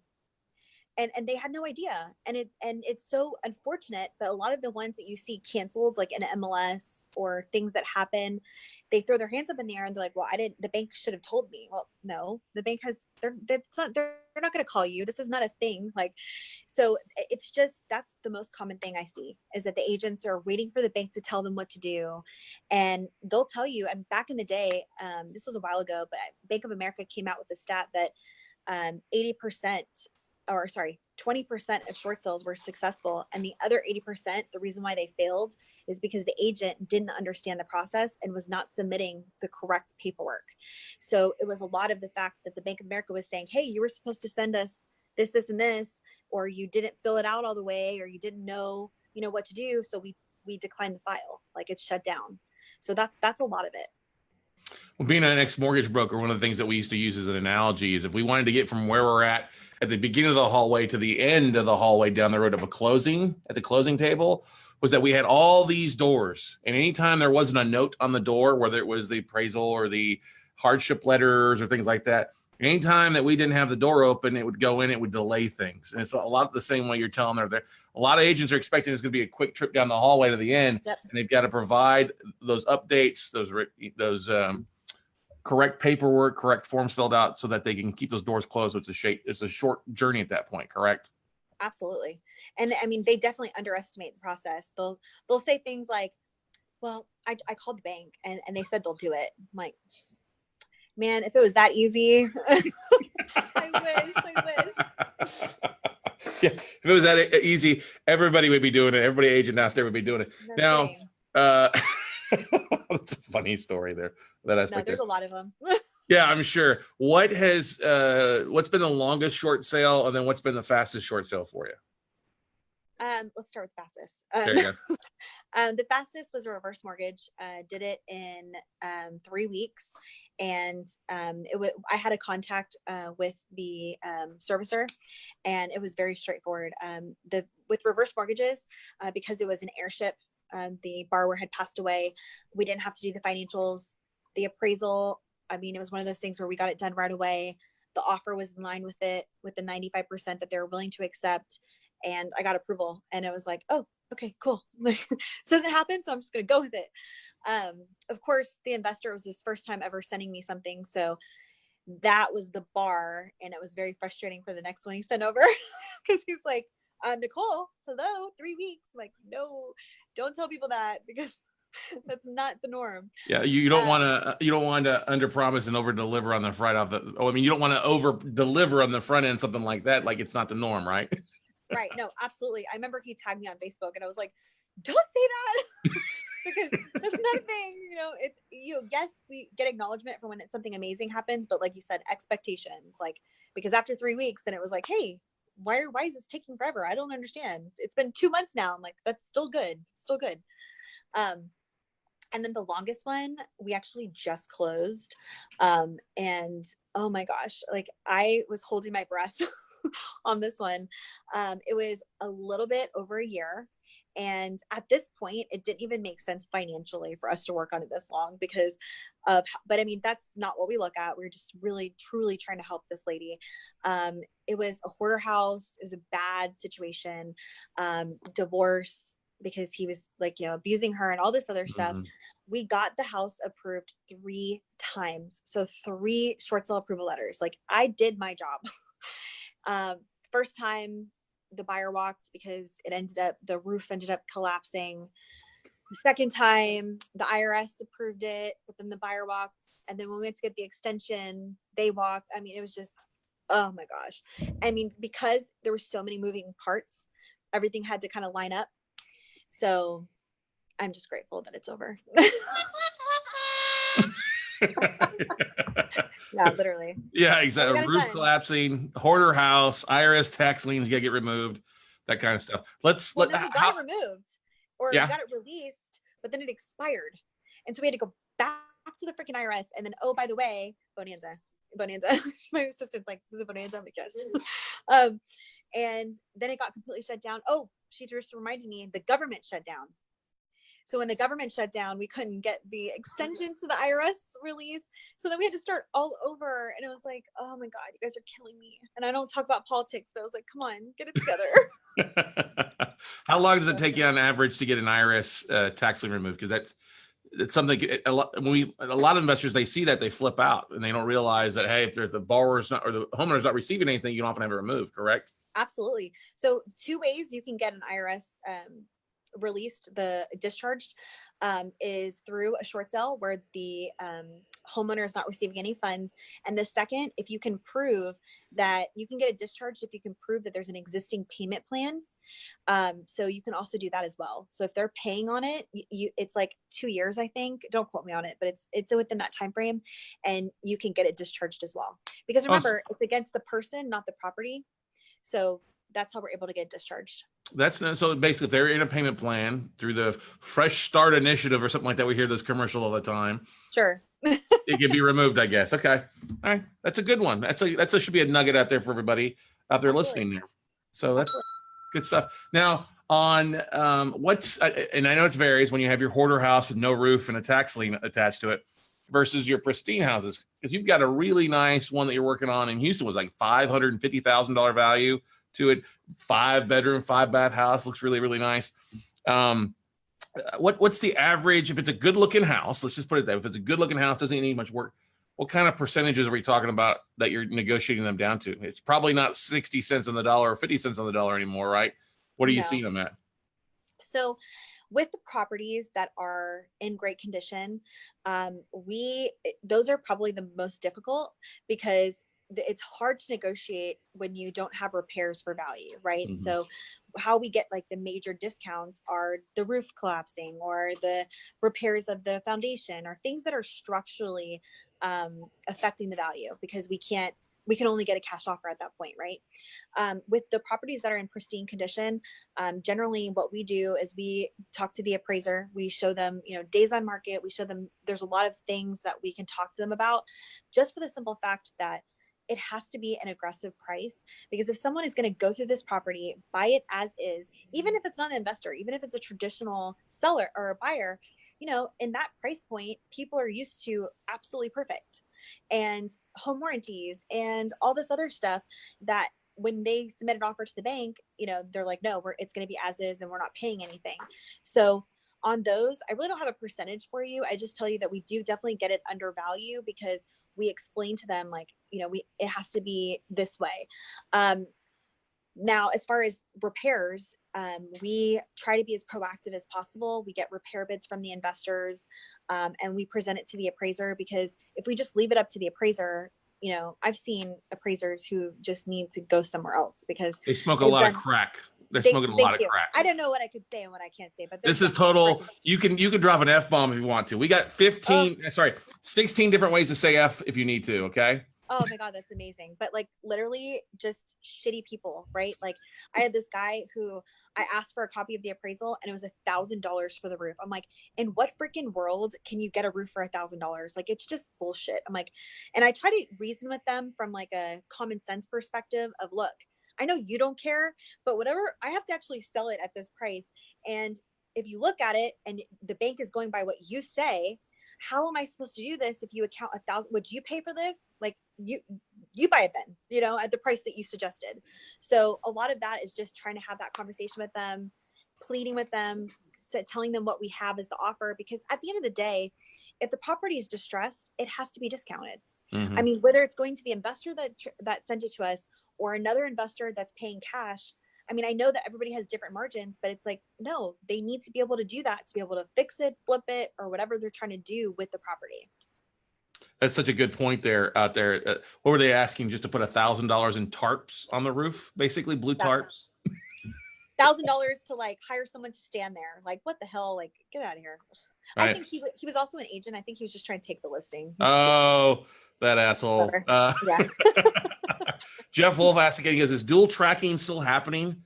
And they had no idea. And it's so unfortunate, but a lot of the ones that you see canceled, like in MLS or things that happen, they throw their hands up in the air and they're like, well, the bank should have told me. Well, no, the bank they're not going to call you. This is not a thing. Like, so it's just, that's the most common thing I see, is that the agents are waiting for the bank to tell them what to do. And they'll tell you, and back in the day, this was a while ago, but Bank of America came out with a stat that 20% of short sales were successful. And the other 80%, the reason why they failed is because the agent didn't understand the process and was not submitting the correct paperwork. So it was a lot of the fact that the Bank of America was saying, hey, you were supposed to send us this, this, and this, or you didn't fill it out all the way, or you didn't know, what to do. So we declined the file, like it's shut down. So that's a lot of it. Well, being an ex-mortgage broker, one of the things that we used to use as an analogy is if we wanted to get from where we're at the beginning of the hallway to the end of the hallway down the road of a closing, at the closing table, was that we had all these doors. And anytime there wasn't a note on the door, whether it was the appraisal or the hardship letters or things like that, anytime that we didn't have the door open, it would go in, it would delay things. And it's a lot the same way you're telling them there. A lot of agents are expecting it's going to be a quick trip down the hallway to the end. Yep. And they've got to provide those updates, those correct paperwork, correct forms filled out so that they can keep those doors closed. So it's a short journey at that point, correct? Absolutely. And I mean, they definitely underestimate the process. They'll say things like, well, I called the bank and they said they'll do it. I'm like, man, if it was that easy, I wish. Yeah, if it was that easy, everybody would be doing it. Everybody agent out there would be doing it. No, now, that's a funny story there. That aspect. No, there's a lot of them. Yeah, I'm sure. What's been the longest short sale, and then what's been the fastest short sale for you? Let's start with fastest. There you go. The fastest was a reverse mortgage. Did it in 3 weeks, and I had a contact with the servicer, and it was very straightforward. With reverse mortgages, because it was an airship, the borrower had passed away. We didn't have to do the financials, the appraisal. I mean, it was one of those things where we got it done right away. The offer was in line with it, with the 95% that they were willing to accept. And I got approval, and it was like, oh, okay, cool. So it doesn't happen. So I'm just going to go with it. Of course, the investor was his first time ever sending me something. So that was the bar. And it was very frustrating for the next one he sent over because he's like, Nicole, hello, 3 weeks. I'm like, no, don't tell people that, because that's not the norm. Yeah, you don't want to under promise and over deliver on the front off the. Oh, I mean, you don't want to over deliver on the front end, something like that. Like it's not the norm, right? Right. No, absolutely. I remember he tagged me on Facebook, and I was like, don't say that because that's not a thing. It's yes, we get acknowledgement for when something amazing happens, but like you said, expectations, like, because after 3 weeks, and it was like, hey, why is this taking forever? I don't understand. It's been 2 months now. I'm like, that's still good. It's still good. And then the longest one, we actually just closed. And oh my gosh, like I was holding my breath on this one. It was a little bit over a year. And at this point, it didn't even make sense financially for us to work on it this long but I mean, that's not what we look at. We're just really, truly trying to help this lady. It was a hoarder house. It was a bad situation, divorce, because he was like, abusing her and all this other stuff. Mm-hmm. We got the house approved 3 times. So 3 short sale approval letters. Like I did my job. First time the buyer walked because the roof ended up collapsing. The second time the IRS approved it, but then the buyer walked. And then when we went to get the extension, they walked. I mean, it was just, Oh my gosh. I mean, because there were so many moving parts, everything had to kind of line up. So I'm just grateful that it's over. Yeah, literally. Yeah, But we exactly. got it Roof done. collapsing, hoarder house, IRS tax liens got to get removed, that kind of stuff. Well, no, we got it removed, or we Yeah. got it released, but then it expired. And so we had to go back to the freaking IRS. And then, oh, by the way, Bonanza. My assistant's like, was it Bonanza? I'm like, yes. And then it got completely shut down. Oh, she just reminded me the government shut down. So when the government shut down, we couldn't get the extension to the IRS release. So then we had to start all over. And it was like, oh my God, you guys are killing me. And I don't talk about politics, but I was like, come on, get it together. How long does it take you on average to get an IRS tax lien removed? Because that's something a lot of investors, they see that, they flip out and they don't realize that, hey, if there's the borrower's not or the homeowner's not receiving anything, you often have it removed, correct? Absolutely. So 2 ways you can get an IRS released, the discharged, is through a short sale where the homeowner is not receiving any funds. And the second, if you can prove that you can get it discharged, if you can prove that there's an existing payment plan. So you can also do that as well. So if they're paying on it, it's like 2 years, I think. Don't quote me on it, but it's within that time frame, and you can get it discharged as well. Because remember, it's against the person, not the property. So that's how we're able to get discharged. So basically, if they're in a payment plan through the Fresh Start Initiative or something like that, we hear those commercials all the time. Sure. It can be removed, I guess. Okay. All right. That's a good one. Should be a nugget out there for everybody out there listening there. So that's good stuff. Now on and I know it varies when you have your hoarder house with no roof and a tax lien attached to it versus your pristine houses, because you've got a really nice one that you're working on in Houston was like $550,000 value to it. 5-bedroom, 5-bath house, looks really, really nice. What's the average if it's a good looking house? Let's just put it that if it's a good looking house, doesn't need much work. What kind of percentages are we talking about that you're negotiating them down to? It's probably not 60 cents on the dollar or 50 cents on the dollar anymore, right? What are you seeing them at? So with the properties that are in great condition, those are probably the most difficult because it's hard to negotiate when you don't have repairs for value, right? Mm-hmm. So how we get like the major discounts are the roof collapsing or the repairs of the foundation or things that are structurally affecting the value, because we can only get a cash offer at that point, right? With the properties that are in pristine condition, generally what we do is we talk to the appraiser. We show them, days on market. We show them there's a lot of things that we can talk to them about, just for the simple fact that it has to be an aggressive price. Because if someone is going to go through this property, buy it as is, even if it's not an investor, even if it's a traditional seller or a buyer, in that price point, people are used to absolutely perfect and home warranties and all this other stuff that when they submit an offer to the bank, they're like, no, it's going to be as is and we're not paying anything. So on those, I really don't have a percentage for you. I just tell you that we do definitely get it under value because we explain to them like, it has to be this way. Now, as far as repairs, we try to be as proactive as possible. We get repair bids from the investors, and we present it to the appraiser, because if we just leave it up to the appraiser, I've seen appraisers who just need to go somewhere else because they smoke a lot of crack. They're smoking a lot of crack. I don't know what I could say and what I can't say, but this is total. You can drop an F-bomb if you want to. We got 16 different ways to say F if you need to. Okay. Oh my God, that's amazing. But like literally just shitty people, right? Like I had this guy who I asked for a copy of the appraisal and it was $1,000 for the roof. I'm like, in what freaking world can you get a roof for $1,000? Like, it's just bullshit. I'm like, and I try to reason with them from like a common sense perspective of, look, I know you don't care, but whatever, I have to actually sell it at this price. And if you look at it and the bank is going by what you say, how am I supposed to do this if you account 1,000? Would you pay for this? Like you buy it then, at the price that you suggested. So a lot of that is just trying to have that conversation with them, pleading with them, telling them what we have as the offer, because at the end of the day, if the property is distressed, it has to be discounted. Mm-hmm. I mean, whether it's going to the investor that sent it to us or another investor that's paying cash. I mean, I know that everybody has different margins, but it's like, no, they need to be able to do that, to be able to fix it, flip it, or whatever they're trying to do with the property. That's such a good point there out there. What were they asking? Just to put $1,000 in tarps on the roof, basically blue tarps. $1,000 to like hire someone to stand there. Like, what the hell? Like, get out of here. Right. I think he was also an agent. I think he was just trying to take the listing. Oh, that asshole. Yeah. Jeff Wolf asked again, he goes, is dual tracking still happening?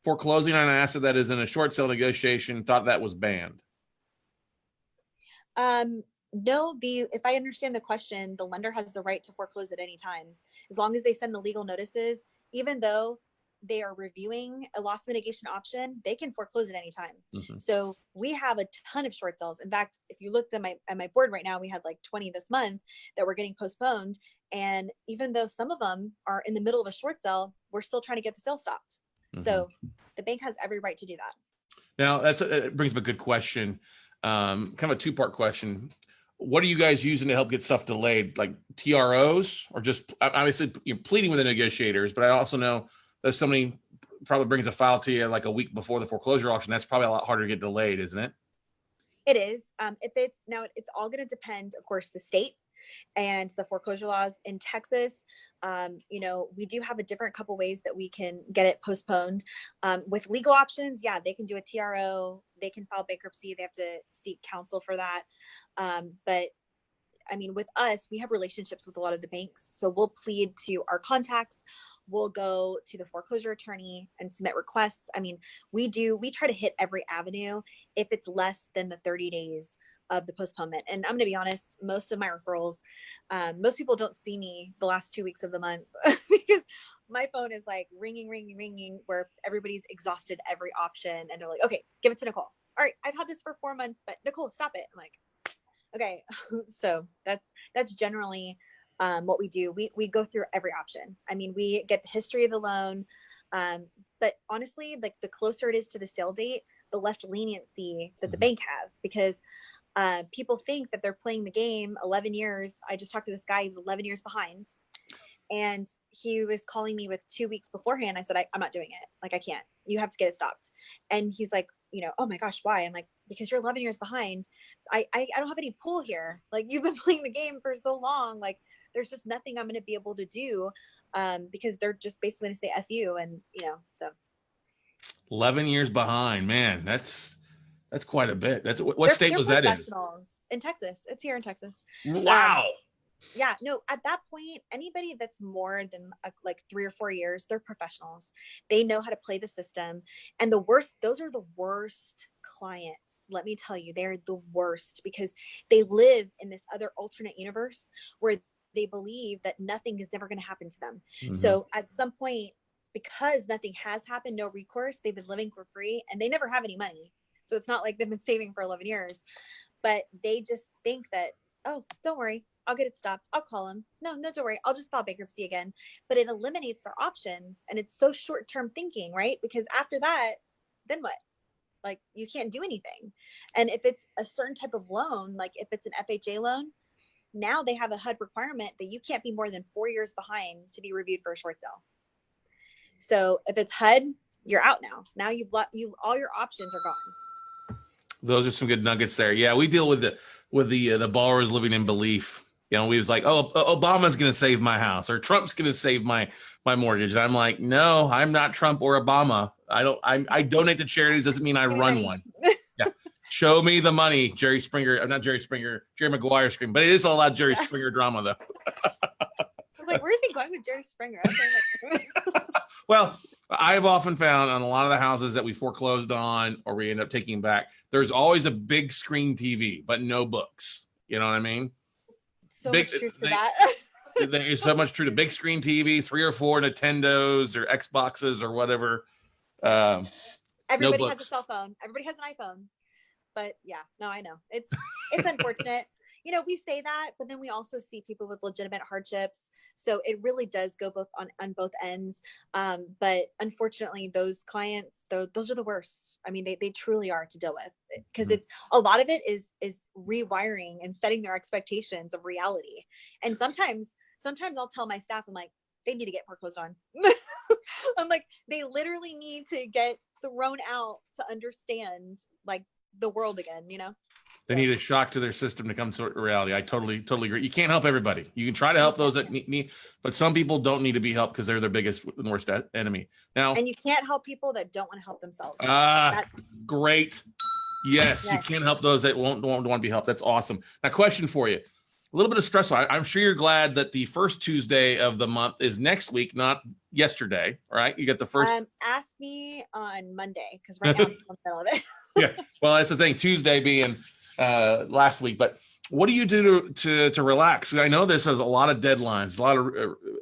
Foreclosing on an asset that is in a short sale negotiation, thought that was banned. No, if I understand the question, the lender has the right to foreclose at any time, as long as they send the legal notices. Even though they are reviewing a loss mitigation option, they can foreclose at any time. Mm-hmm. So we have a ton of short sales. In fact, if you looked at my board right now, we had like 20 this month that were getting postponed. And even though some of them are in the middle of a short sale, we're still trying to get the sale stopped. Mm-hmm. So the bank has every right to do that. Now it brings up a good question, kind of a two-part question. What are you guys using to help get stuff delayed? Like TROs, or just obviously you're pleading with the negotiators, but I also know that somebody probably brings a file to you like a week before the foreclosure auction. That's probably a lot harder to get delayed, isn't it? It is. It's all going to depend, of course, the state and the foreclosure laws in Texas. We do have a different couple ways that we can get it postponed. With legal options, yeah, they can do a TRO, they can file bankruptcy, they have to seek counsel for that. But I mean, with us, we have relationships with a lot of the banks. So we'll plead to our contacts. We'll go to the foreclosure attorney and submit requests. I mean, we try to hit every avenue if it's less than the 30 days of the postponement. And I'm going to be honest, most of my referrals, most people don't see me the last 2 weeks of the month because my phone is like ringing, where everybody's exhausted every option. And they're like, okay, give it to Nicole. All right, I've had this for 4 months, but Nicole, stop it. I'm like, okay. So that's generally what we do. We go through every option. I mean, we get the history of the loan. But honestly, like the closer it is to the sale date, the less leniency that the bank has, because people think that they're playing the game 11 years. I just talked to this guy, he was 11 years behind, and he was calling me with 2 weeks beforehand. I said, I'm not doing it. Like, I can't, you have to get it stopped. And he's like, oh my gosh, why? I'm like, because you're 11 years behind. I don't have any pull here. Like, you've been playing the game for so long. Like, there's just nothing I'm going to be able to do because they're just basically going to say F you. And, so. 11 years behind, man. That's quite a bit. That's what state was that in? In Texas. It's here in Texas. Wow. Yeah, no, at that point, anybody that's more than like 3 or 4 years, they're professionals. They know how to play the system. And those are the worst clients. Let me tell you, they're the worst because they live in this other alternate universe where they believe that nothing is never going to happen to them. Mm-hmm. So at some point, because nothing has happened, no recourse, they've been living for free and they never have any money. So it's not like they've been saving for 11 years, but they just think that, oh, don't worry, I'll get it stopped. I'll call them. No, don't worry. I'll just file bankruptcy again. But it eliminates their options. And it's so short-term thinking, right? Because after that, then what? Like, you can't do anything. And if it's a certain type of loan, like if it's an FHA loan, now they have a HUD requirement that you can't be more than 4 years behind to be reviewed for a short sale. So if it's HUD, you're out now. Now all your options are gone. Those are some good nuggets there. Yeah, we deal with the borrowers living in belief. We was like, oh, Obama's going to save my house, or Trump's going to save my mortgage. And I'm like, no, I'm not Trump or Obama. I donate to charities doesn't mean I run one. Yeah. Show me the money, Jerry Springer. Not Jerry Springer, Jerry Maguire scream. But it is a lot of Jerry Springer drama, though. I was like, where's he going with Jerry Springer? Well, I've often found on a lot of the houses that we foreclosed on or we end up taking back, there's always a big screen TV, but no books. You know what I mean? So much truth to that. There's so much truth to big screen TV, 3 or 4 Nintendos or Xboxes or whatever. Everybody has a cell phone. Everybody has an iPhone. But yeah, no, I know. It's unfortunate. We say that, but then we also see people with legitimate hardships. So it really does go both on both ends. But unfortunately, those clients, those are the worst. I mean, they truly are to deal with, because it's a lot of it is rewiring and setting their expectations of reality. And sometimes I'll tell my staff, I'm like, they need to get foreclosed on. I'm like, they literally need to get thrown out to understand, like, the world again, you know? They need a shock to their system to come to reality. I totally agree. You can't help everybody. You can try to help those that need, but some people don't need to be helped because they're their biggest and worst enemy. Now, and you can't help people that don't want to help themselves. Great. Yes, you can't help those that won't want to be helped. That's awesome. Now, question for you. A little bit of stress. I'm sure you're glad that the first Tuesday of the month is next week, not yesterday. Right? You got the first. Ask me on Monday because right now I'm still in the middle of it. Yeah. Well, that's the thing. Tuesday being last week, but what do you do to relax? I know this has a lot of deadlines, a lot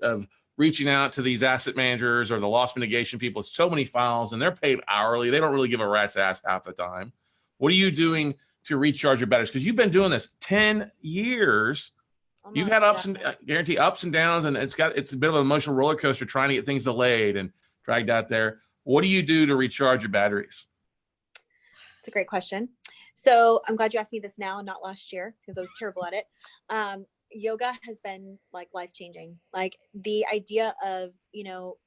of reaching out to these asset managers or the loss mitigation people. It's so many files, and they're paid hourly. They don't really give a rat's ass half the time. What are you doing to recharge your batteries? Because you've been doing this 10 years. Almost, you've had guarantee ups and downs, and it's a bit of an emotional roller coaster trying to get things delayed and dragged out there. What do you do to recharge your batteries? It's a great question. So I'm glad you asked me this now and not last year because I was terrible at it. Yoga has been like life-changing. Like the idea of, you know,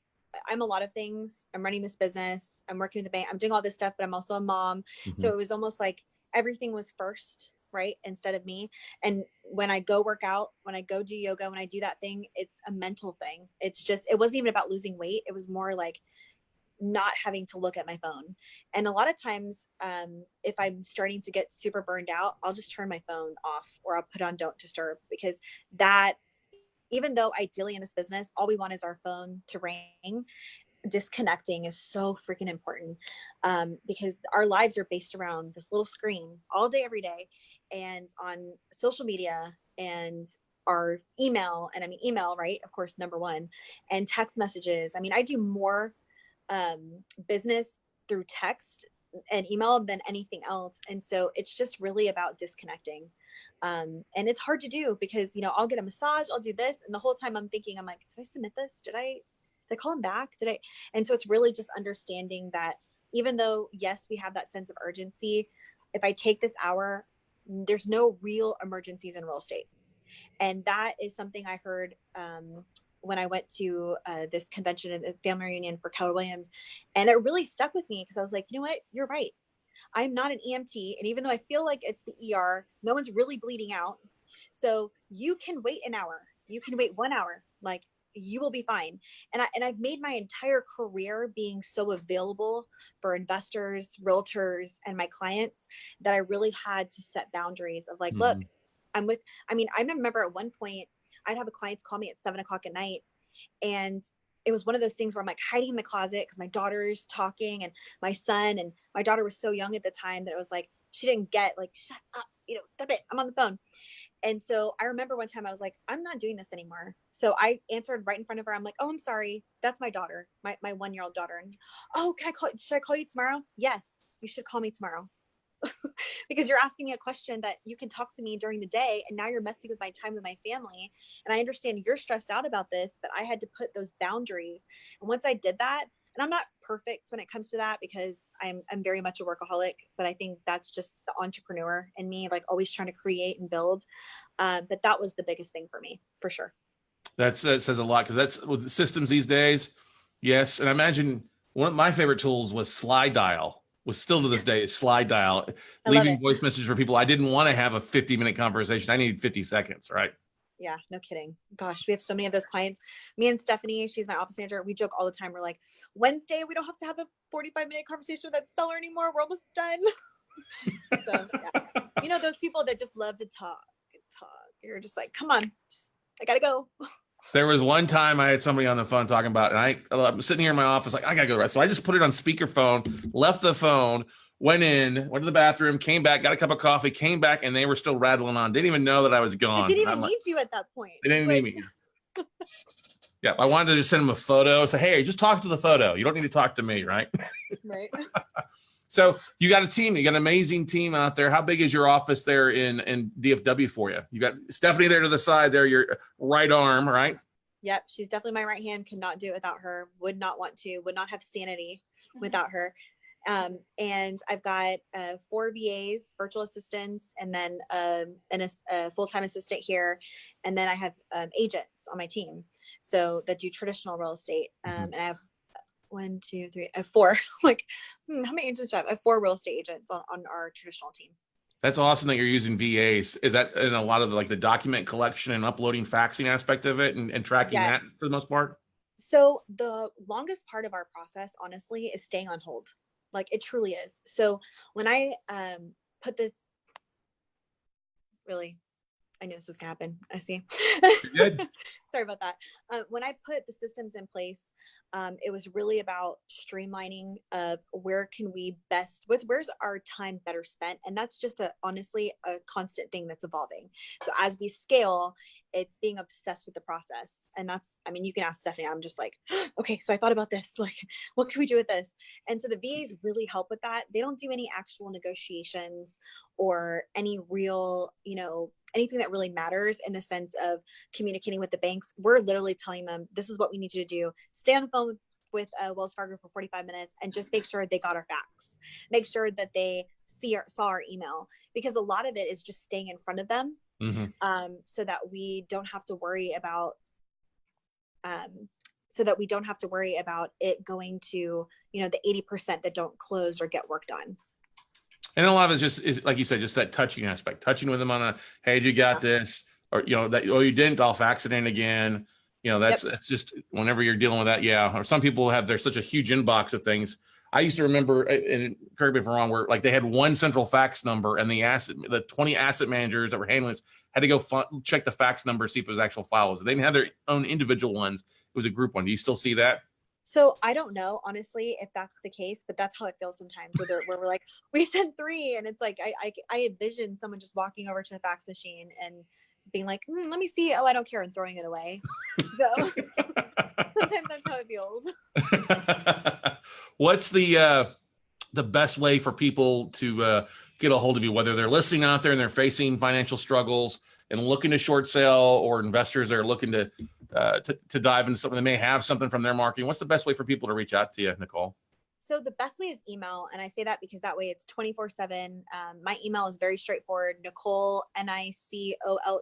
I'm a lot of things. I'm running this business. I'm working with the bank. I'm doing all this stuff, but I'm also a mom. Mm-hmm. So it was almost like everything was first, right? Instead of me. And when I go work out, when I go do yoga, when I do that thing, it's a mental thing. It's just, it wasn't even about losing weight. It was more like not having to look at my phone. And a lot of times, if I'm starting to get super burned out, I'll just turn my phone off or I'll put on don't disturb, because that, even though ideally in this business, all we want is our phone to ring, disconnecting is so freaking important, because our lives are based around this little screen all day, every day, and on social media and our email. And I mean, email, right? Of course, number one, and text messages. I mean, I do more business through text and email than anything else. And so it's just really about disconnecting. And it's hard to do because, you know, I'll get a massage, I'll do this. And the whole time I'm thinking, I'm like, did I submit this? Did I call him back? And so it's really just understanding that even though, yes, we have that sense of urgency, if I take this hour, there's no real emergencies in real estate. And that is something I heard, when I went to this convention and family reunion for Keller Williams. And it really stuck with me because I was like, you know what, you're right. I'm not an EMT. And even though I feel like it's the ER, no one's really bleeding out. So you can wait an hour. You can wait 1 hour. Like, you will be fine. And I've made my entire career being so available for investors, realtors, and my clients that I really had to set boundaries of like, look, I remember at one point I'd have a clients call me at 7 o'clock at night. And it was one of those things where I'm like hiding in the closet because my daughter's talking and my son, and my daughter was so young at the time that it was like, she didn't get like, shut up, you know, stop it, I'm on the phone. And so I remember one time I was like, I'm not doing this anymore. So I answered right in front of her. I'm like, oh, I'm sorry. That's my daughter, my 1-year-old daughter. And, oh, should I call you tomorrow? Yes, you should call me tomorrow. Because you're asking me a question that you can talk to me during the day, and now you're messing with my time with my family. And I understand you're stressed out about this, but I had to put those boundaries. And once I did that, and I'm not perfect when it comes to that because I'm very much a workaholic, but I think that's just the entrepreneur in me, like always trying to create and build. But that was the biggest thing for me, for sure. That says a lot, because that's with the systems these days. Yes. And I imagine one of my favorite tools was Slide Dial. Was still to this day is Slide Dial, leaving voice messages for people. I didn't want to have a 50-minute conversation. I needed 50 seconds, right? Yeah, no kidding. Gosh, we have so many of those clients. Me and Stephanie, she's my office manager. We joke all the time. We're like, Wednesday, we don't have to have a 45-minute conversation with that seller anymore. We're almost done. So, yeah. You know, those people that just love to talk. You're just like, come on, I gotta go. There was one time I had somebody on the phone talking about, and I'm sitting here in my office, like, I gotta go to rest. So I just put it on speakerphone, left the phone, went to the bathroom, came back, got a cup of coffee, came back, and they were still rattling on. Didn't even know that I was gone. They didn't even need you at that point. They didn't need me. Yeah, I wanted to just send them a photo. Say, hey, just talk to the photo. You don't need to talk to me, right? Right. So you got a team. You got an amazing team out there. How big is your office there in DFW for you? You got Stephanie there to the side there, your right arm, right? Yep. She's definitely my right hand. Could not do it without her. Would not want to. Would not have sanity without her. And I've got 4 VAs, virtual assistants, and then a full-time assistant here. And then I have agents on my team, so that do traditional real estate. And I have one, two, three, I have four. Like, how many agents do I have? I have 4 real estate agents on our traditional team. That's awesome that you're using VAs. Is that in a lot of the document collection and uploading faxing aspect of it and tracking that Yes. for the most part? So the longest part of our process, honestly, is staying on hold. Like, it truly is. So when I put the really, I knew this was gonna happen. I see. You're good. Sorry about that. When I put the systems in place, it was really about streamlining where can we best, where's our time better spent? And that's just honestly a constant thing that's evolving. So as we scale, it's being obsessed with the process. And that's, I mean, you can ask Stephanie, I'm just like, okay, so I thought about this, like, what can we do with this? And so the VAs really help with that. They don't do any actual negotiations or any real, anything that really matters in the sense of communicating with the banks. We're literally telling them, this is what we need you to do. Stay on the phone with Wells Fargo for 45 minutes and just make sure they got our fax. Make sure that they saw our email, because a lot of it is just staying in front of them. Mm-hmm. So that we don't have to worry about it going to, the 80% that don't close or get work done. And a lot of it's is like you said, just that touching aspect, touching with them on hey, you got this, or, that, oh, you didn't, I'll fax it in again. That's just whenever you're dealing with that. Yeah. Or some people there's such a huge inbox of things. I used to remember, and correct me if I'm wrong, where like they had one central fax number and the 20 asset managers that were handling this had to go check the fax number, see if it was actual files. They didn't have their own individual ones. It was a group one. Do you still see that? So I don't know, honestly, if that's the case, but that's how it feels sometimes where we're like, we sent 3 and it's like, I envision someone just walking over to the fax machine and being like, let me see. Oh, I don't care. And throwing it away. So sometimes that's how it feels. What's the best way for people to get a hold of you, whether they're listening out there and they're facing financial struggles and looking to short sell, or investors that are looking to dive into something, they may have something from their marketing? What's the best way for people to reach out to you, Nicole? So the best way is email. And I say that because that way it's 24/7. My email is very straightforward. Nicole, Nicole,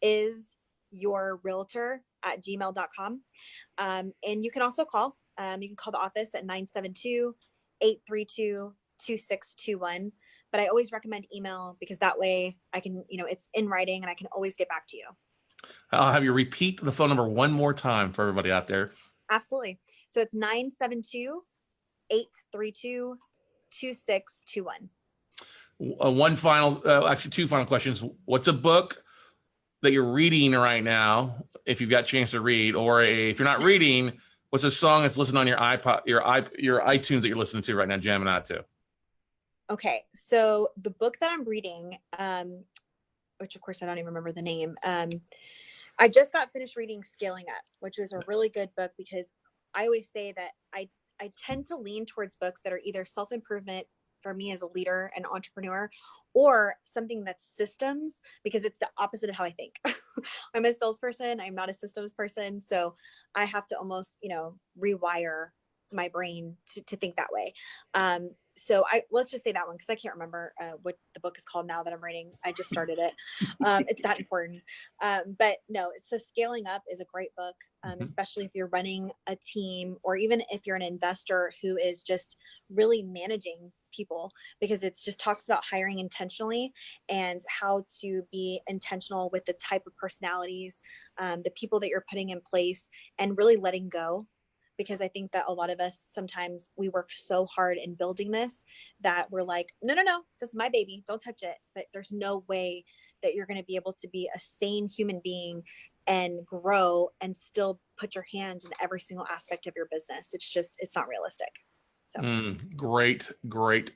is your realtor at gmail.com. And you can also call. You can call the office at 972-832-2621. But I always recommend email because that way I can, it's in writing and I can always get back to you. I'll have you repeat the phone number one more time for everybody out there. Absolutely. So it's 972-832-2621. Actually 2 final questions. What's a book that you're reading right now, if you've got a chance to read, or if you're not reading, what's a song that's listening on your iPod, your iTunes that you're listening to right now, jamming out to? Okay. So the book that I'm reading, which of course I don't even remember the name. I just got finished reading Scaling Up, which was a really good book because I always say that I tend to lean towards books that are either self-improvement for me as a leader and entrepreneur, or something that's systems, because it's the opposite of how I think. I'm a salesperson. I'm not a systems person. So I have to almost, rewire my brain to think that way. So let's just say that one, because I can't remember what the book is called now that I'm reading. I just started it. It's that important. But no, so Scaling Up is a great book, especially if you're running a team, or even if you're an investor who is just really managing people, because it's just talks about hiring intentionally and how to be intentional with the type of personalities, the people that you're putting in place, and really letting go. Because I think that a lot of us, sometimes we work so hard in building this that we're like, no, this is my baby. Don't touch it. But there's no way that you're going to be able to be a sane human being and grow and still put your hand in every single aspect of your business. It's not realistic. So great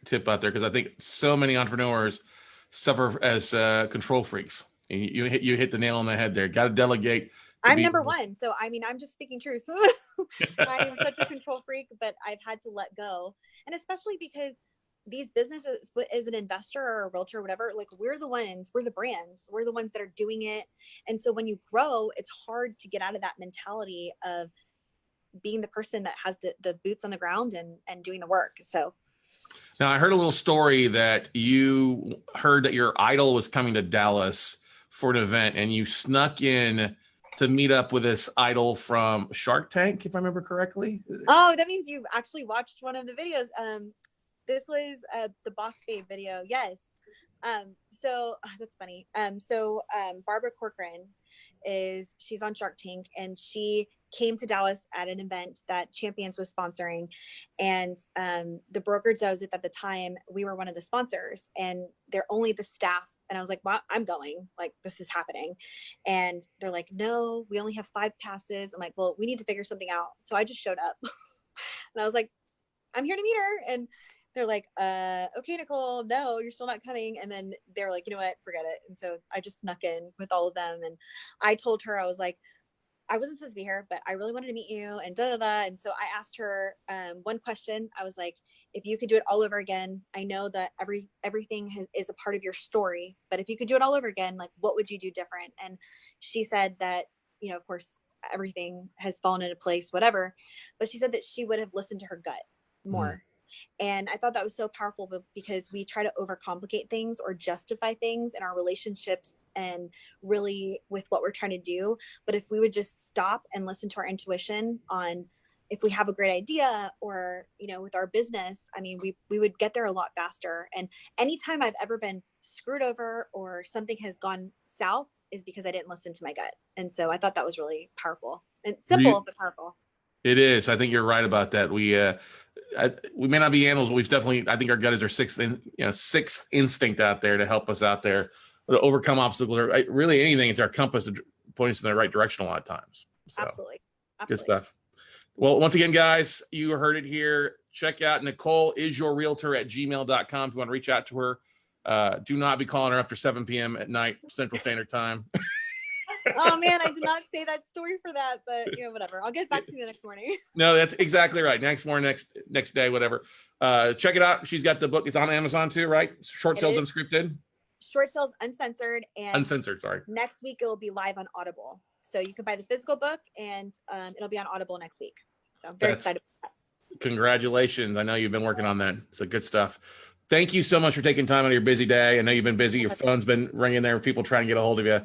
tip out there. Because I think so many entrepreneurs suffer as control freaks. You hit the nail on the head there. Got to delegate. I'm number one. So, I mean, I'm just speaking truth. I am such a control freak, but I've had to let go. And especially because these businesses, as an investor or a realtor or whatever, like we're the brands, we're the ones that are doing it. And so when you grow, it's hard to get out of that mentality of being the person that has the boots on the ground and doing the work. So. Now, I heard a little story that you heard that your idol was coming to Dallas for an event, and you snuck in to meet up with this idol from Shark Tank, if I remember correctly. Oh, that means you actually watched one of the videos. This was the Boss Babe video. Yes. So that's funny. Barbara Corcoran she's on Shark Tank, and she came to Dallas at an event that Champions was sponsoring, and the brokerage I was at the time, we were one of the sponsors, and they're only the staff. And I was like, well, I'm going, like, this is happening. And they're like, no, we only have 5 passes. I'm like, well, we need to figure something out. So I just showed up and I was like, I'm here to meet her. And they're like, okay, Nicole, no, you're still not coming. And then they're like, you know what, forget it. And so I just snuck in with all of them. And I told her, I was like, I wasn't supposed to be here, but I really wanted to meet you, and da da da. And so I asked her one question. I was like, if you could do it all over again, I know that everything is a part of your story, but if you could do it all over again, like, what would you do different? And she said that, you know, of course, everything has fallen into place, whatever. But she said that she would have listened to her gut more. And I thought that was so powerful, because we try to overcomplicate things or justify things in our relationships and really with what we're trying to do. But if we would just stop and listen to our intuition on if we have a great idea, or, you know, with our business, I mean, we would get there a lot faster. And anytime I've ever been screwed over or something has gone south is because I didn't listen to my gut. And so I thought that was really powerful and simple, but powerful. It is. I think you're right about that. We may not be animals, but we've definitely, I think our gut is our sixth instinct out there to help us out there to overcome obstacles, or really anything. It's our compass to point us in the right direction a lot of times. So, Absolutely. good stuff. Well, once again, guys, you heard it here. Check out NicoleIsYourRealtor@gmail.com if you want to reach out to her. Do not be calling her after 7 p.m. at night, Central Standard Time. Oh man, I did not say that story for that, but you know, whatever. I'll get back to you the next morning. No, that's exactly right. Next morning, next day, whatever. Check it out. She's got the book. It's on Amazon too, right? Short Sales Unscripted. Short Sales Uncensored, and Uncensored. Sorry. Next week it will be live on Audible, so you can buy the physical book, and it'll be on Audible next week. So I'm very excited about that. Congratulations! I know you've been working on that. So good stuff. Thank you so much for taking time out of your busy day. I know you've been busy. Your phone's been ringing there with people trying to get a hold of you.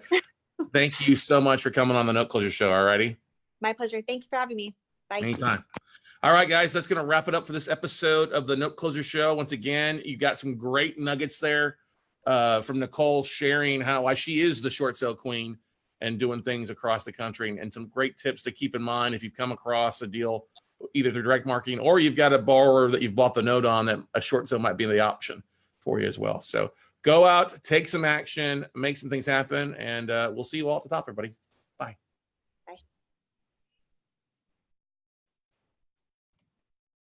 Thank you so much for coming on the Note Closure Show. All righty. My pleasure. Thanks for having me. Bye. Anytime. All right, guys, that's going to wrap it up for this episode of the Note Closure Show. Once again, you got some great nuggets there from Nicole sharing why she is the short sale queen and doing things across the country, and some great tips to keep in mind if you've come across a deal either through direct marketing or you've got a borrower that you've bought the note on, that a short sale might be the option for you as well. So go out, take some action, make some things happen, and we'll see you all at the top, everybody.